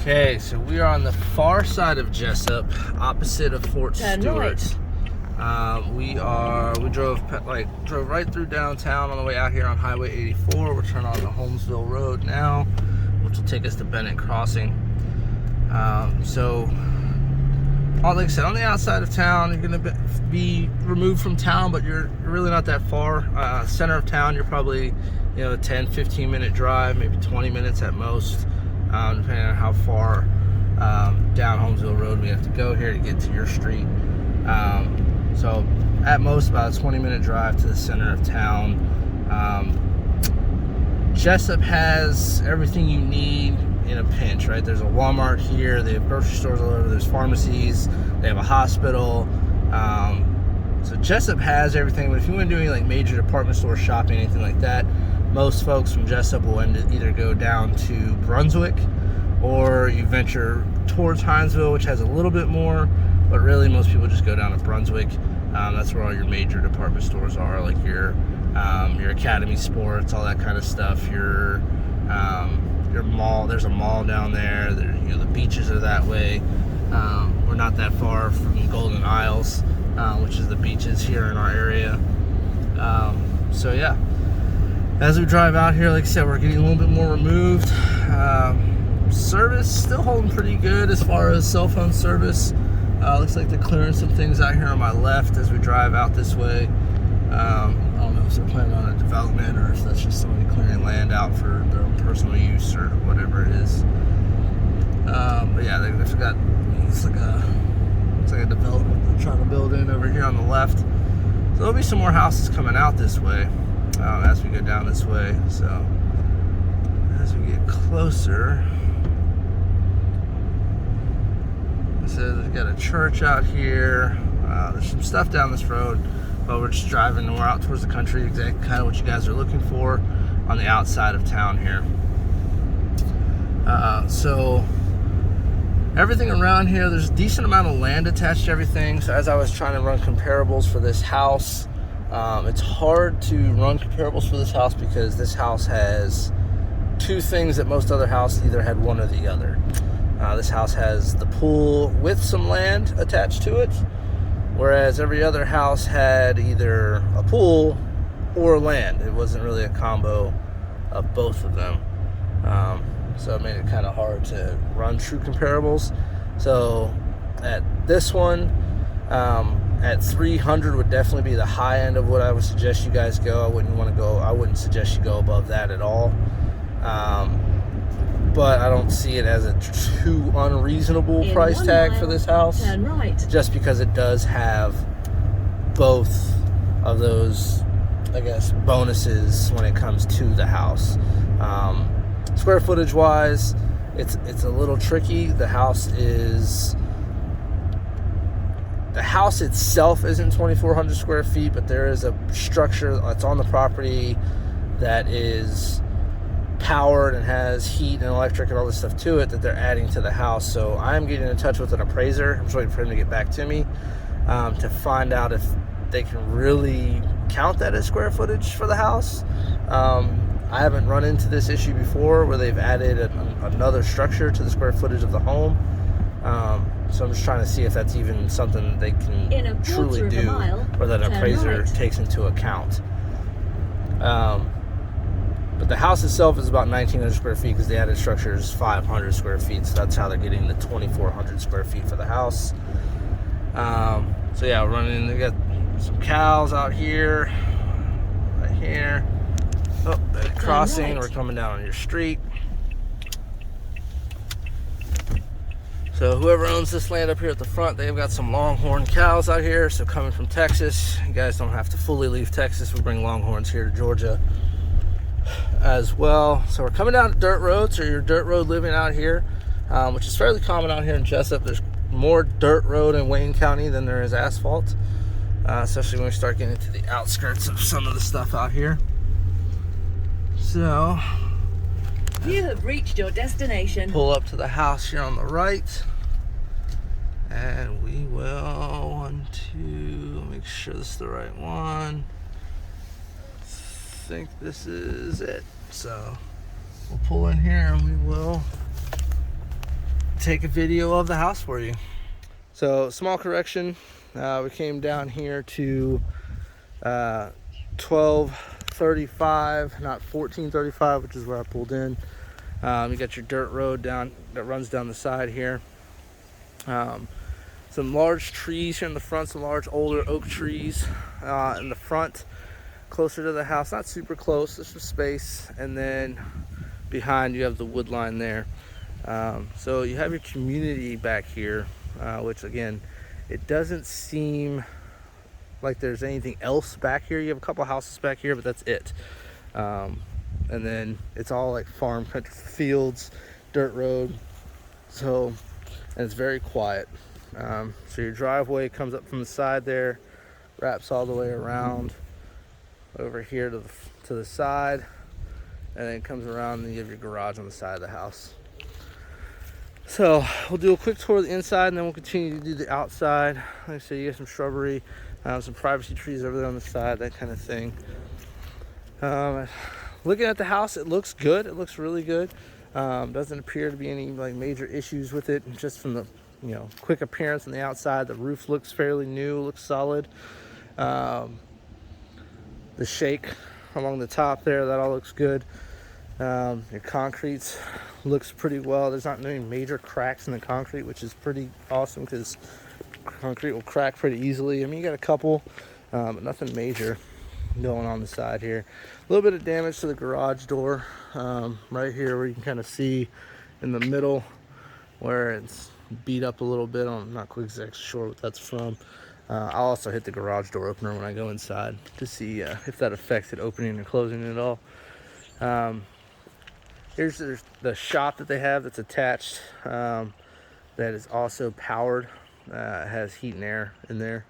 Okay, so we are on the far side of Jessup, opposite of Fort Stewart. We drove right through downtown on the way out here on Highway 84. We're turning on the Holmesville Road now, which will take us to Bennett Crossing. Like I said, on the outside of town, you're going to be removed from town, but you're really not that far. Center of town, you're probably, a 10-15 minute drive, maybe 20 minutes at most, depending on how far down Holmesville Road we have to go here to get to your street. So at most about a 20-minute drive to the center of town. Jessup has everything you need in a pinch, right? There's a Walmart here, they have grocery stores all over, there's pharmacies, they have a hospital. So Jessup has everything, but if you want to do any like major department store shopping, anything like that, most folks from Jessup will either go down to Brunswick, or you venture towards Hinesville, which has a little bit more, but really most people just go down to Brunswick. That's where all your major department stores are, like your Academy Sports, all that kind of stuff. Your mall, there's a mall down there. The beaches are that way. We're not that far from Golden Isles, which is the beaches here in our area. So yeah, as we drive out here, like I said, we're getting a little bit more removed. Service still holding pretty good as far as cell phone service. Looks like they're clearing some things out here on my left as we drive out this way. I don't know if they're planning on a development or if that's just somebody clearing land out for their own personal use or whatever it is. But yeah, they've got, it's like a development they're trying to build in over here on the left. So there'll be some more houses coming out this way as we go down this way. So as we get closer, so they've got a church out here. There's some stuff down this road, but we're just driving and we're out towards the country, exactly kind of what you guys are looking for on the outside of town here. So everything around here, there's a decent amount of land attached to everything. So as I was trying to run comparables for this house, it's hard to run comparables for this house because this house has two things that most other houses either had one or the other. This house has the pool with some land attached to it, whereas every other house had either a pool or land. It wasn't really a combo of both of them. So it made it kind of hard to run true comparables. So at this one, at 300 would definitely be the high end of what I would suggest you guys go. I wouldn't suggest you go above that at all. But I don't see it as a too unreasonable price tag for this house. Turn right. Just because it does have both of those, I guess, bonuses when it comes to the house. Square footage wise, it's a little tricky. The house itself isn't 2,400 square feet, but there is a structure that's on the property that is powered and has heat and electric and all this stuff to it that they're adding to the house. So I'm getting in touch with an appraiser. I'm just waiting for him to get back to me to find out if they can really count that as square footage for the house. I haven't run into this issue before where they've added another structure to the square footage of the home. So I'm just trying to see if that's even something they can truly do, or that an appraiser takes into account. But the house itself is about 1,900 square feet because the added structure is 500 square feet. So that's how they're getting the 2,400 square feet for the house. So yeah, we're running. We got some cows out here, right here. Oh, Bennett Crossing. We're coming down on your street. So whoever owns this land up here at the front, they've got some longhorn cows out here. So coming from Texas, you guys don't have to fully leave Texas. We bring longhorns here to Georgia as well. So we're coming down to dirt roads, or your dirt road living out here, which is fairly common out here in Jessup. There's more dirt road in Wayne County than there is asphalt, especially when we start getting into the outskirts of some of the stuff out here. So you have reached your destination. Pull up to the house here on the right, and we will make sure this is the right one. I think this is it. So we'll pull in here and we will take a video of the house for you. So small correction, we came down here to 1235, not 1435, which is where I pulled in. You got your dirt road down that runs down the side here. Some large trees here in the front, some large older oak trees in the front, closer to the house, not super close, there's some space, and then behind you have the wood line there. So you have your community back here, which again, it doesn't seem like there's anything else back here. You have a couple houses back here, but that's it. And then it's all like farm country fields, dirt road. So, and it's very quiet. So your driveway comes up from the side there, wraps all the way around over here to the side, and then comes around and you have your garage on the side of the house. So we'll do a quick tour of the inside and then we'll continue to do the outside. Like I said, you got some shrubbery, some privacy trees over there on the side, that kind of thing. Looking at the house, it looks good. It looks really good. Doesn't appear to be any like major issues with it. Just from the quick appearance on the outside, the roof looks fairly new, looks solid. The shake along the top there, that all looks good. Your concrete looks pretty well. There's not any major cracks in the concrete, which is pretty awesome because concrete will crack pretty easily. I mean, you got a couple, but nothing major going on the side here. A little bit of damage to the garage door right here, where you can kind of see in the middle where it's beat up a little bit. I'm not quite exactly sure what that's from. I'll also hit the garage door opener when I go inside to see if that affects it opening and closing at all. Here's the shop that they have that's attached, that is also powered. It has heat and air in there.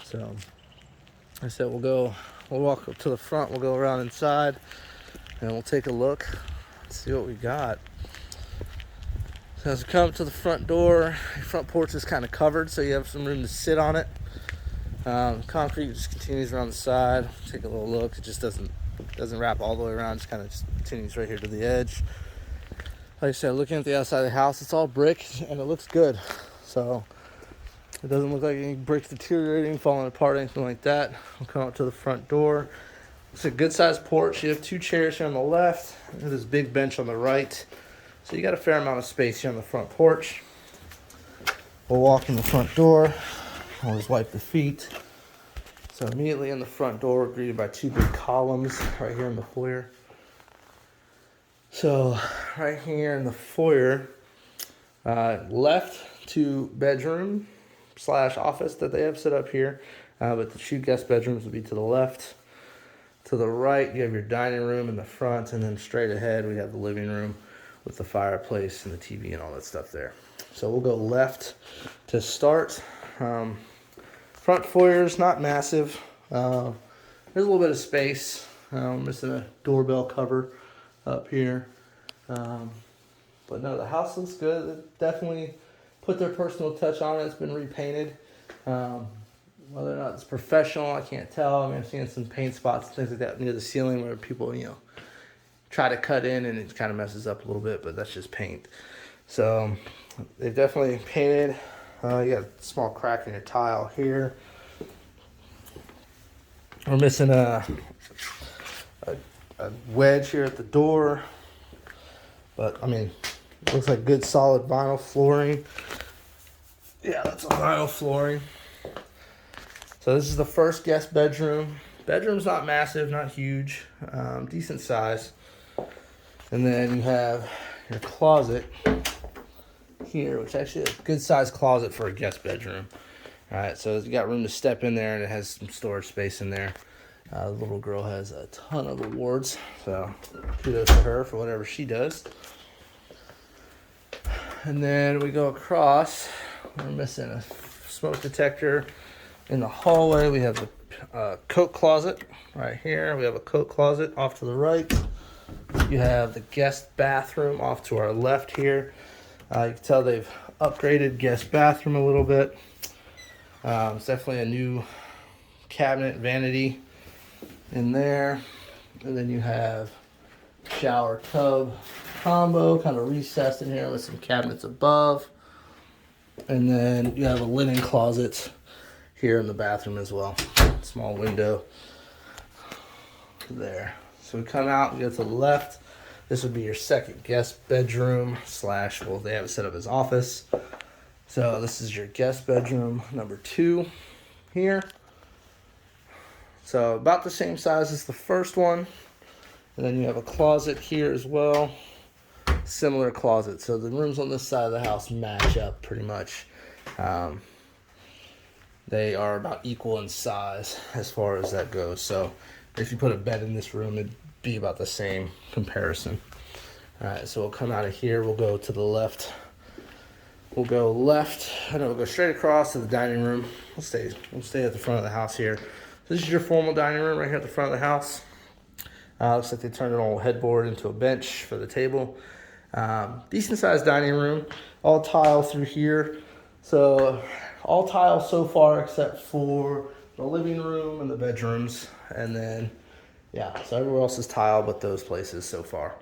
So like I said, we'll walk up to the front, we'll go around inside, and we'll take a look and see what we got. So as we come up to the front door, your front porch is kind of covered, so you have some room to sit on it. Concrete just continues around the side. Take a little look. It just doesn't wrap all the way around. Just kind of continues right here to the edge. Like I said, looking at the outside of the house, it's all brick and it looks good. So it doesn't look like any bricks deteriorating, falling apart, anything like that. We'll come up to the front door. It's a good sized porch. You have 2 chairs here on the left and this big bench on the right. So you got a fair amount of space here on the front porch. We'll walk in the front door. I'll just wipe the feet. So immediately in the front door, we're greeted by 2 big columns right here in the foyer. So right here in the foyer, left 2 bedroom / office that they have set up here, but the 2 guest bedrooms will be to the left. To the right, you have your dining room in the front, and then straight ahead we have the living room with the fireplace and the TV and all that stuff there. So we'll go left to start. Front foyer is not massive. There's a little bit of space. Missing a doorbell cover up here. But no, the house looks good. They definitely put their personal touch on it. It's been repainted. Whether or not it's professional, I can't tell. I mean, I've seen some paint spots and things like that near the ceiling where people, try to cut in and it kind of messes up a little bit, but that's just paint. So they've definitely painted. You got a small crack in your tile here. We're missing a wedge here at the door, but I mean, it looks like good solid vinyl flooring. Yeah, that's a vinyl flooring. So this is the first guest bedroom. Bedroom's not massive, not huge, decent size. And then you have your closet here, which actually is a good sized closet for a guest bedroom. All right, so you got room to step in there, and it has some storage space in there. The little girl has a ton of awards, so kudos to her for whatever she does. And then we go across. We're missing a smoke detector in the hallway. We have the coat closet right here. We have a coat closet off to the right. You have the guest bathroom off to our left here. You can tell they've upgraded guest bathroom a little bit. It's definitely a new cabinet vanity in there. And then you have shower tub combo, kind of recessed in here with some cabinets above. And then you have a linen closet here in the bathroom as well. Small window there. So we come out and go to the left. This would be your second guest bedroom slash, well, they have it set up as office. So this is your guest bedroom number 2 here. So about the same size as the first one. And then you have a closet here as well. Similar closet. So the rooms on this side of the house match up pretty much. They are about equal in size as far as that goes. So if you put a bed in this room, it'd be about the same comparison. All right, so we'll come out of here. We'll go to the left. We'll go left, and then we'll go straight across to the dining room. We'll stay at the front of the house here. So this is your formal dining room right here at the front of the house. Looks like they turned an old headboard into a bench for the table. Decent sized dining room, all tile through here. So all tile so far except for the living room and the bedrooms. And then, yeah, so everywhere else is tile but those places so far.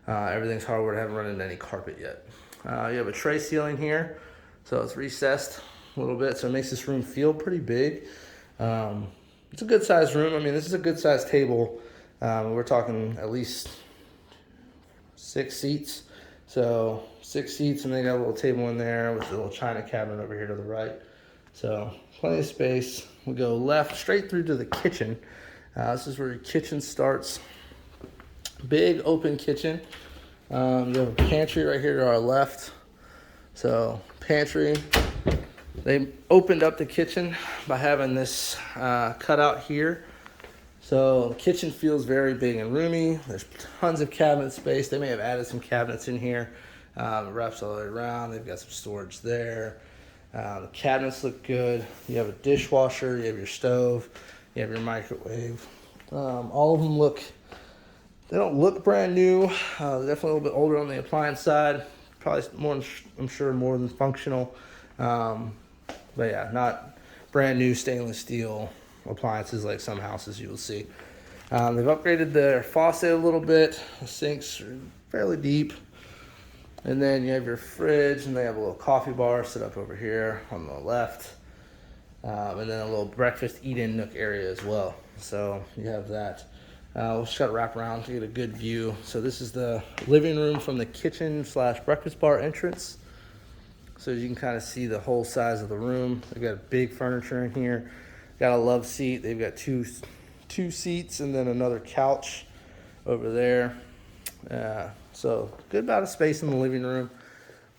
Everything's hardwood. I haven't run into any carpet yet. You have a tray ceiling here. So it's recessed a little bit. So it makes this room feel pretty big. It's a good sized room. I mean, this is a good sized table. We're talking at least 6 seats. So 6 seats, and they got a little table in there with a little china cabinet over here to the right. So plenty of space. We go left straight through to the kitchen. This is where your kitchen starts. Big open kitchen. You have a pantry right here to our left. So pantry. They opened up the kitchen by having this cutout here. So the kitchen feels very big and roomy. There's tons of cabinet space. They may have added some cabinets in here. It wraps all the way around. They've got some storage there. The cabinets look good. You have a dishwasher. You have your stove. You have your microwave. All of them look, they don't look brand new. They're definitely a little bit older on the appliance side. Probably more, I'm sure, more than functional. But yeah, not brand new stainless steel appliances like some houses you will see. They've upgraded their faucet a little bit. The sinks are fairly deep. And then you have your fridge, and they have a little coffee bar set up over here on the left. And then a little breakfast eat-in nook area as well. So you have that. We'll just got to wrap around to get a good view. So this is the living room from the kitchen slash breakfast bar entrance. So you can kind of see the whole size of the room. They've got big furniture in here. Got a love seat. They've got two seats and then another couch over there. So good amount of space in the living room.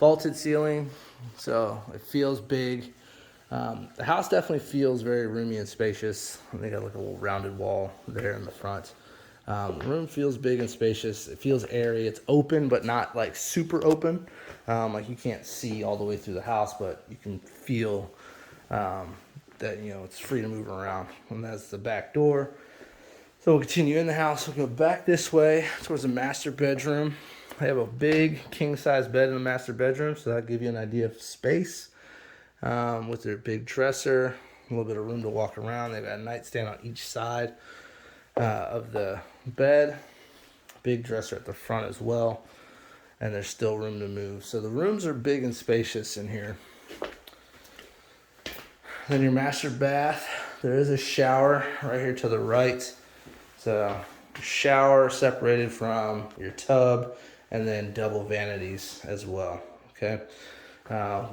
Vaulted ceiling, so it feels big. The house definitely feels very roomy and spacious. They got like a little rounded wall there in the front. The room feels big and spacious. It feels airy. It's open, but not like super open. Like you can't see all the way through the house, but you can feel that, you know, it's free to move around. And that's the back door. So we'll continue in the house. We'll go back this way towards the master bedroom. They have a big king-size bed in the master bedroom, so that'll give you an idea of space. With their big dresser, a little bit of room to walk around. They've got a nightstand on each side of the bed. Big dresser at the front as well. And there's still room to move. So the rooms are big and spacious in here. Then your master bath. There is a shower right here to the right. So shower separated from your tub, and then double vanities as well. Okay.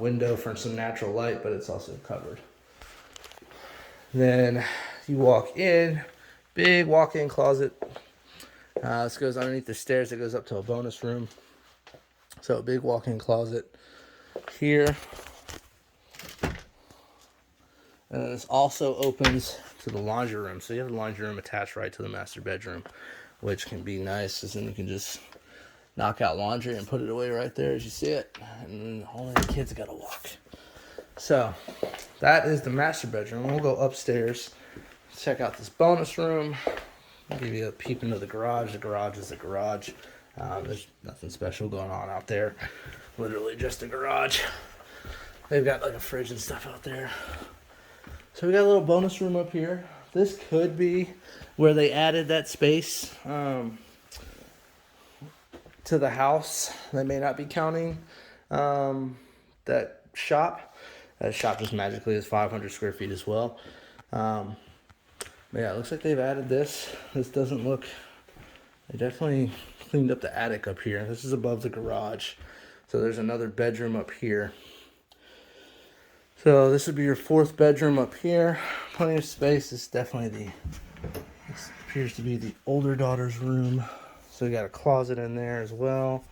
Window for some natural light, but it's also covered. Then you walk in, big walk-in closet. This goes underneath the stairs. It goes up to a bonus room. So a big walk-in closet here. And then this also opens to the laundry room. So you have the laundry room attached right to the master bedroom, which can be nice, because then you can just knock out laundry and put it away right there as you see it. And then only the kids got to walk. So that is the master bedroom. We'll go upstairs, check out this bonus room. I'll give you a peep into the garage. The garage is the garage. There's nothing special going on out there. Literally just a garage. They've got like a fridge and stuff out there. So we got a little bonus room up here. This could be where they added that space. to the house. They may not be counting that shop. That shop just magically is 500 square feet as well. But yeah, it looks like they've added this. This doesn't look... They definitely cleaned up the attic up here. This is above the garage. So there's another bedroom up here. So this would be your 4th bedroom up here. Plenty of space. This is definitely this appears to be the older daughter's room. So we got a closet in there as well.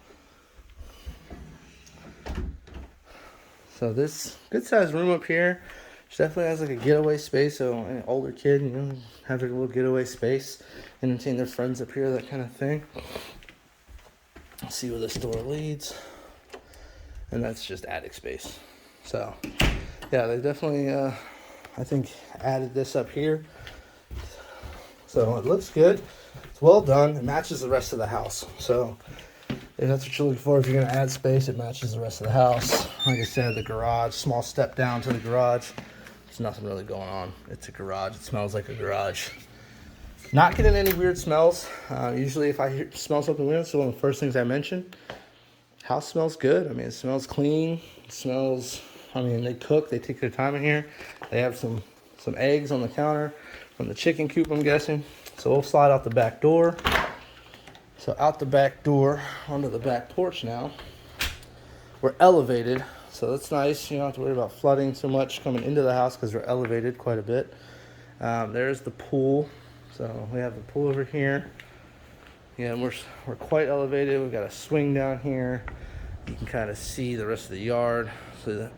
So this good sized room up here. She definitely has like a getaway space. So an older kid, you know, have like a little getaway space, entertain their friends up here, that kind of thing. Let's see where this door leads. And that's just attic space. So yeah, they definitely I think added this up here. So it looks good. It's well done. It matches the rest of the house. So if that's what you're looking for, if you're going to add space, it matches the rest of the house. Like I said, the garage, small step down to the garage. There's nothing really going on. It's a garage. It smells like a garage. Not getting any weird smells. Usually if I smell something weird, it's one of the first things I mention. House smells good. I mean, it smells clean. It smells, I mean, they cook. They take their time in here. They have some eggs on the counter from the chicken coop, I'm guessing. So we'll slide out the back door. So out the back door onto the back porch now. We're elevated, so that's nice. You don't have to worry about flooding so much coming into the house because we're elevated quite a bit. There's the pool. So we have the pool over here. Yeah, and we're quite elevated. We've got a swing down here. You can kind of see the rest of the yard. So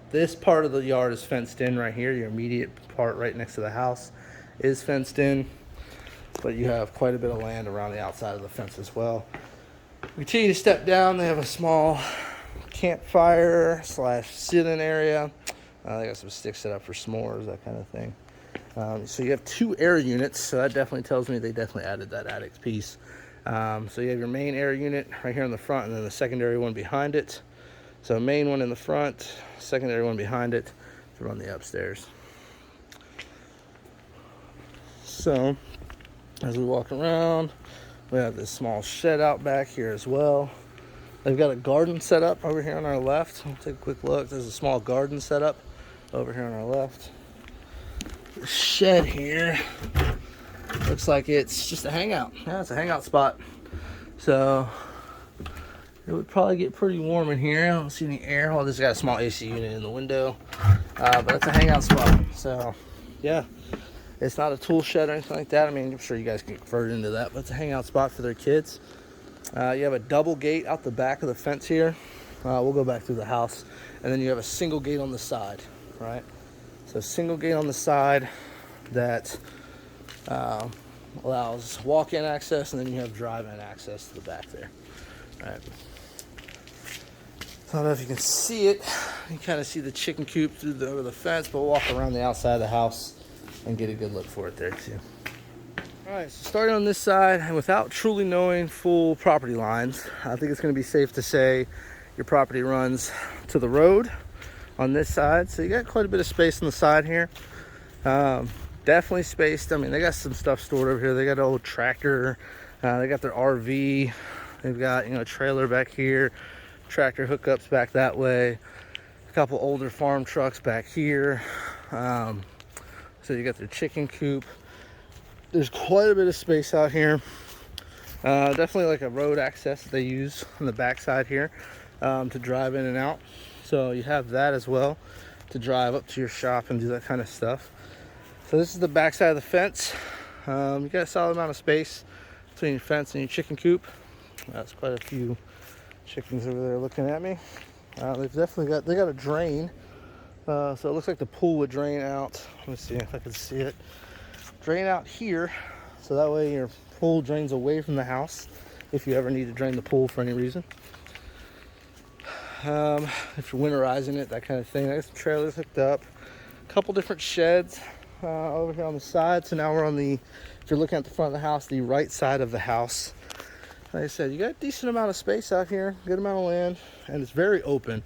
this part of the yard is fenced in right here. Your immediate part right next to the house is fenced in. But you have quite a bit of land around the outside of the fence as well. We continue to step down. They have a small campfire / sit-in area. They got some sticks set up for s'mores, that kind of thing. So you have 2 air units. So that definitely tells me they definitely added that attic piece. So you have your main air unit right here in the front, and then the secondary one behind it. So main one in the front, secondary one behind it to run the upstairs. So as we walk around, we have this small shed out back here as well. They've got a garden set up over here on our left. We'll take a quick look. There's a small garden set up over here on our left. The shed here looks like it's just a hangout. Yeah, it's a hangout spot. So it would probably get pretty warm in here. I don't see any air. Well, this has got a small AC unit in the window. But it's a hangout spot. So yeah. It's not a tool shed or anything like that. I mean, I'm sure you guys can convert it into that, but it's a hangout spot for their kids. You have a double gate out the back of the fence here. We'll go back through the house. And then you have a single gate on the side, right? So single gate on the side that allows walk-in access, and then you have drive-in access to the back there, right? So I don't know if you can see it. You kind of see the chicken coop through over the fence, but we'll walk around the outside of the house and get a good look for it there too. All right, so starting on this side, and without truly knowing full property lines, I think it's going to be safe to say your property runs to the road on this side. So you got quite a bit of space on the side here. Definitely spaced. I mean, they got some stuff stored over here. They got an old tractor. They got their RV. They've got, you know, a trailer back here, tractor hookups back that way, a couple older farm trucks back here. So you got their chicken coop. There's quite a bit of space out here. Definitely like a road access that they use on the back side here to drive in and out. So you have that as well to drive up to your shop and do that kind of stuff. So this is the back side of the fence. You got a solid amount of space between your fence and your chicken coop. That's quite a few chickens over there looking at me. They've definitely got a drain. So it looks like the pool would drain out. Let me see if I can see it. Drain out here, so that way your pool drains away from the house if you ever need to drain the pool for any reason. If you're winterizing it, that kind of thing. I got some trailers hooked up. A couple different sheds over here on the side. So now we're on the, if you're looking at the front of the house, the right side of the house. Like I said, you got a decent amount of space out here, good amount of land, and it's very open.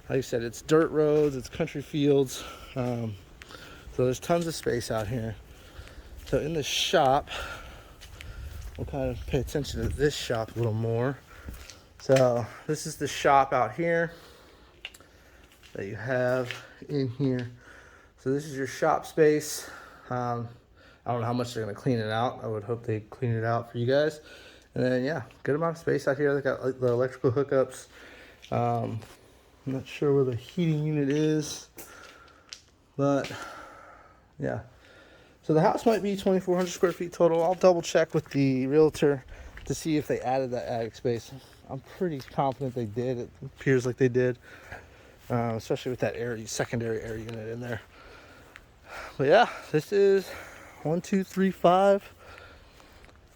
Like I said, it's dirt roads, it's country fields, so there's tons of space out here. So in the shop, we'll kind of pay attention to this shop a little more. So this is the shop out here that you have in here. So this is your shop space. I don't know how much they're gonna clean it out. I would hope they clean it out for you guys. And then yeah, good amount of space out here. They got the electrical hookups. I'm not sure where the heating unit is, but yeah. So the house might be 2,400 square feet total. I'll double check with the realtor to see if they added that attic space. I'm pretty confident they did. It appears like they did, especially with that secondary air unit in there. But yeah, this is 1235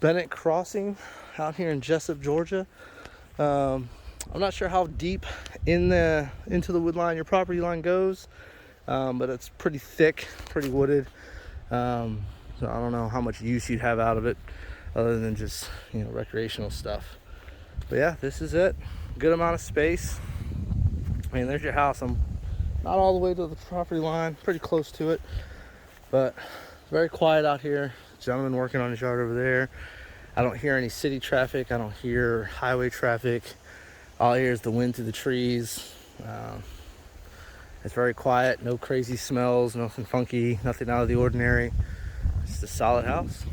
Bennett Crossing out here in Jessup, Georgia. I'm not sure how deep into the wood line your property line goes, but it's pretty thick, pretty wooded. So I don't know how much use you'd have out of it other than just, recreational stuff. But yeah, this is it. Good amount of space. I mean, there's your house. I'm not all the way to the property line, pretty close to it, but very quiet out here. Gentleman working on his yard over there. I don't hear any city traffic. I don't hear highway traffic. All I hear is the wind through the trees. It's very quiet. No crazy smells, nothing funky, nothing out of the ordinary. It's a solid house.